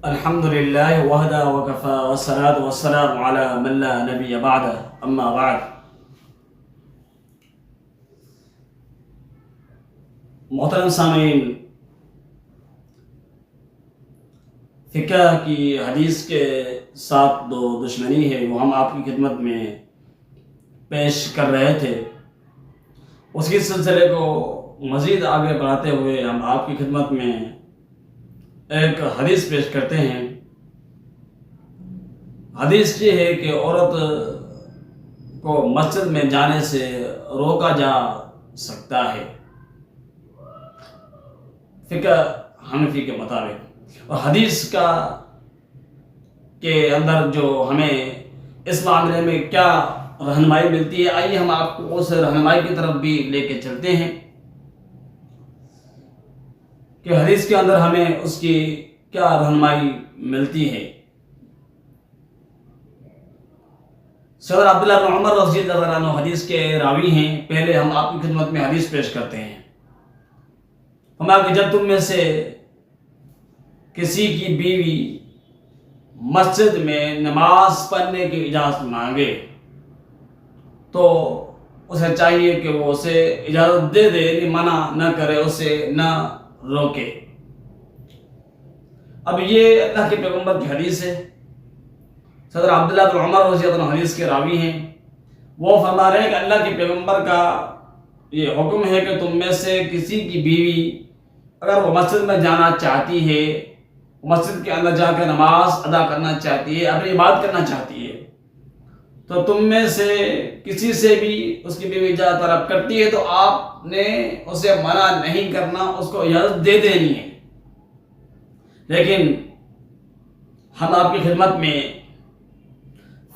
الحمد لله وحده وكفى والصلاة والسلام على من لا نبي بعده اما بعد۔ محترم سامعین، فقہ کی حدیث کے ساتھ دو دشمنی ہے، وہ ہم آپ کی خدمت میں پیش کر رہے تھے۔ اس کے سلسلے کو مزید آگے بڑھاتے ہوئے ہم آپ کی خدمت میں ایک حدیث پیش کرتے ہیں۔ حدیث یہ ہے کہ عورت کو مسجد میں جانے سے روکا جا سکتا ہے فقہ حنفی کے مطابق، اور حدیث کے اندر جو ہمیں اس معاملے میں کیا رہنمائی ملتی ہے، آئیے ہم آپ کو اس رہنمائی کی طرف بھی لے کے چلتے ہیں کہ حدیث کے اندر ہمیں اس کی کیا رہنمائی ملتی ہے۔ صدر عبداللہ بن عمر رضی اللہ عنہ حدیث کے راوی ہیں۔ پہلے ہم آپ کی خدمت میں حدیث پیش کرتے ہیں۔ فرمایا کہ جب تم میں سے کسی کی بیوی مسجد میں نماز پڑھنے کی اجازت مانگے تو اسے چاہیے کہ وہ اسے اجازت دے دے، یعنی منع نہ کرے، اسے نہ روکے۔ اب یہ اللہ کے پیغمبر کی حدیث ہے۔ صدر عبداللہ بن عمر رضی اللہ عنہ حدیث کے راوی ہیں۔ وہ فرما رہے ہیں کہ اللہ کے پیغمبر کا یہ حکم ہے کہ تم میں سے کسی کی بیوی اگر وہ مسجد میں جانا چاہتی ہے، مسجد کے اندر جا کر نماز ادا کرنا چاہتی ہے، اپنی عبادت کرنا چاہتی ہے، تو تم میں سے کسی سے بھی اس کی بیوی اجازت طلب کرتی ہے تو آپ نے اسے منع نہیں کرنا، اس کو اجازت دے دینی ہے۔ لیکن ہم آپ کی خدمت میں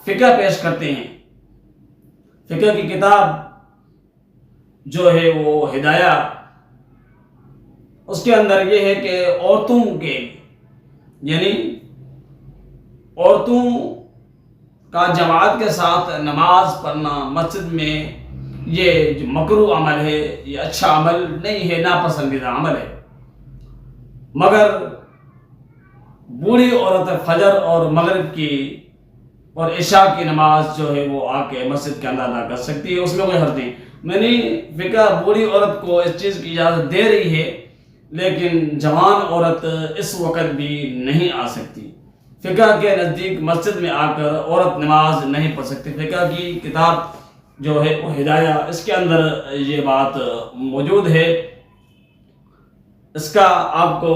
فقہ پیش کرتے ہیں۔ فقہ کی کتاب جو ہے وہ ہدایہ، اس کے اندر یہ ہے کہ عورتوں کے یعنی عورتوں کا جماعت کے ساتھ نماز پڑھنا مسجد میں یہ جو مکروہ عمل ہے، یہ اچھا عمل نہیں ہے، ناپسندیدہ عمل ہے۔ مگر بوڑھی عورت فجر اور مغرب کی اور عشاء کی نماز جو ہے وہ آ کے مسجد کے اندر ادا کر سکتی ہے، اس میں کوئی حرج نہیں۔ یعنی فقہ بوڑھی عورت کو اس چیز کی اجازت دے رہی ہے، لیکن جوان عورت اس وقت بھی نہیں آ سکتی۔ فقہ کے نزدیک مسجد میں آ کر عورت نماز نہیں پڑھ سکتی۔ فقہ کی کتاب جو ہے وہ ہدایہ، اس کے اندر یہ بات موجود ہے۔ اس کا آپ کو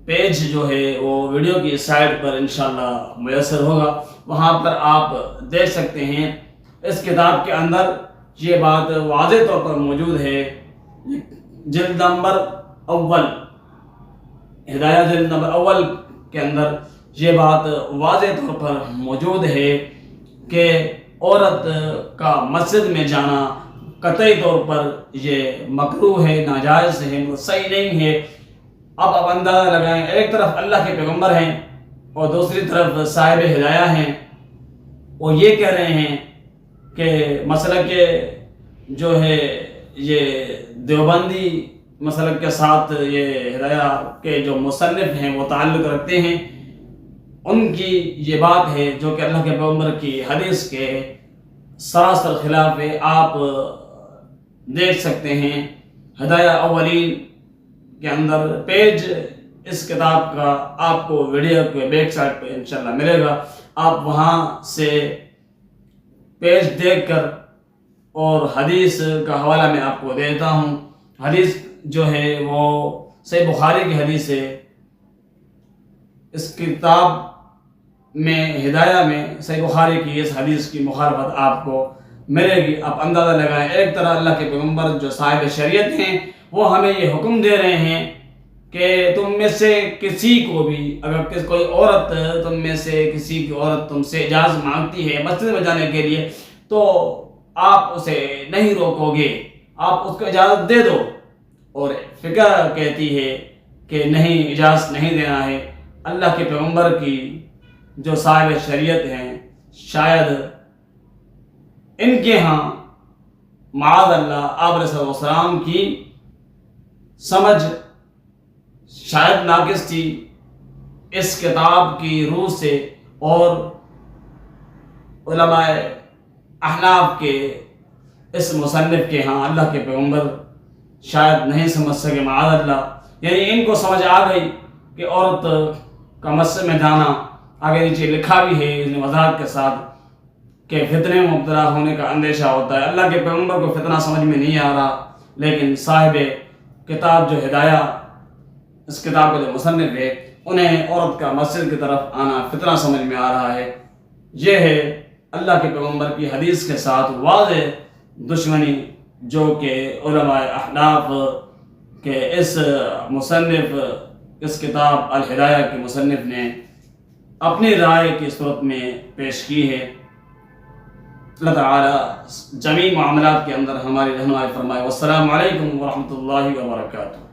پیج جو ہے وہ ویڈیو کی سائٹ پر انشاءاللہ میسر ہوگا، وہاں پر آپ دیکھ سکتے ہیں۔ اس کتاب کے اندر یہ بات واضح طور پر موجود ہے۔ جلد نمبر اول، ہدایہ جلد نمبر اول کے اندر یہ بات واضح طور پر موجود ہے کہ عورت کا مسجد میں جانا قطعی طور پر یہ مکروہ ہے، ناجائز ہے، صحیح نہیں ہے۔ اب آپ اندازہ لگائیں، ایک طرف اللہ کے پیغمبر ہیں اور دوسری طرف صاحب ہدایہ ہیں، وہ یہ کہہ رہے ہیں کہ مسلک جو ہے یہ دیوبندی مسلک کے ساتھ یہ ہدایہ کے جو مصنف ہیں وہ تعلق رکھتے ہیں، ان کی یہ بات ہے جو کہ اللہ کے پیغمبر کی حدیث کے سراسر خلاف ہے۔ آپ دیکھ سکتے ہیں ہدایہ اولین کے اندر پیج اس کتاب کا آپ کو ویڈیو کے بیک سائٹ پہ انشاءاللہ ملے گا۔ آپ وہاں سے پیج دیکھ کر اور حدیث کا حوالہ میں آپ کو دیتا ہوں۔ حدیث جو ہے وہ صحیح بخاری کی حدیث ہے۔ اس کتاب میں ہدایہ میں صحیح بخاری کی اس حدیث کی مخالفت آپ کو ملے گی۔ آپ اندازہ لگائیں، ایک طرح اللہ کے پیغمبر جو صاحب شریعت ہیں وہ ہمیں یہ حکم دے رہے ہیں کہ تم میں سے کسی کو بھی اگر کوئی عورت تم میں سے کسی کی عورت تم سے اجازت مانگتی ہے مسجد میں جانے کے لیے تو آپ اسے نہیں روکو گے، آپ اس کو اجازت دے دو۔ اور فقہ کہتی ہے کہ نہیں، اجازت نہیں دینا ہے۔ اللہ کے پیغمبر کی جو صاحب شریعت ہیں، شاید ان کے ہاں معاذ اللہ آپ علیہ السلام کی سمجھ شاید ناقص تھی، اس کتاب کی روح سے اور علماء احناف کے اس مصنف کے ہاں اللہ کے پیغمبر شاید نہیں سمجھ سکے معاذ اللہ، یعنی ان کو سمجھ آ گئی کہ عورت کا مسجد میں جانا، آگے نیچے لکھا بھی ہے اس وضاحت کے ساتھ کہ فتنے میں مبتلا ہونے کا اندیشہ ہوتا ہے۔ اللہ کے پیغمبر کو فتنہ سمجھ میں نہیں آ رہا، لیکن صاحب کتاب جو ہدایہ، اس کتاب کا جو مصنف ہے، انہیں عورت کا مسجد کی طرف آنا فتنہ سمجھ میں آ رہا ہے۔ یہ ہے اللہ کے پیغمبر کی حدیث کے ساتھ واضح دشمنی جو کہ علماء احناف کے اس مصنف، اس کتاب الہدایہ کے مصنف نے اپنی رائے کی صورت میں پیش کی ہے۔ اللہ تعالیٰ جمیع معاملات کے اندر ہماری رہنمائی فرمائے۔ والسلام علیکم ورحمۃ اللہ وبرکاتہ۔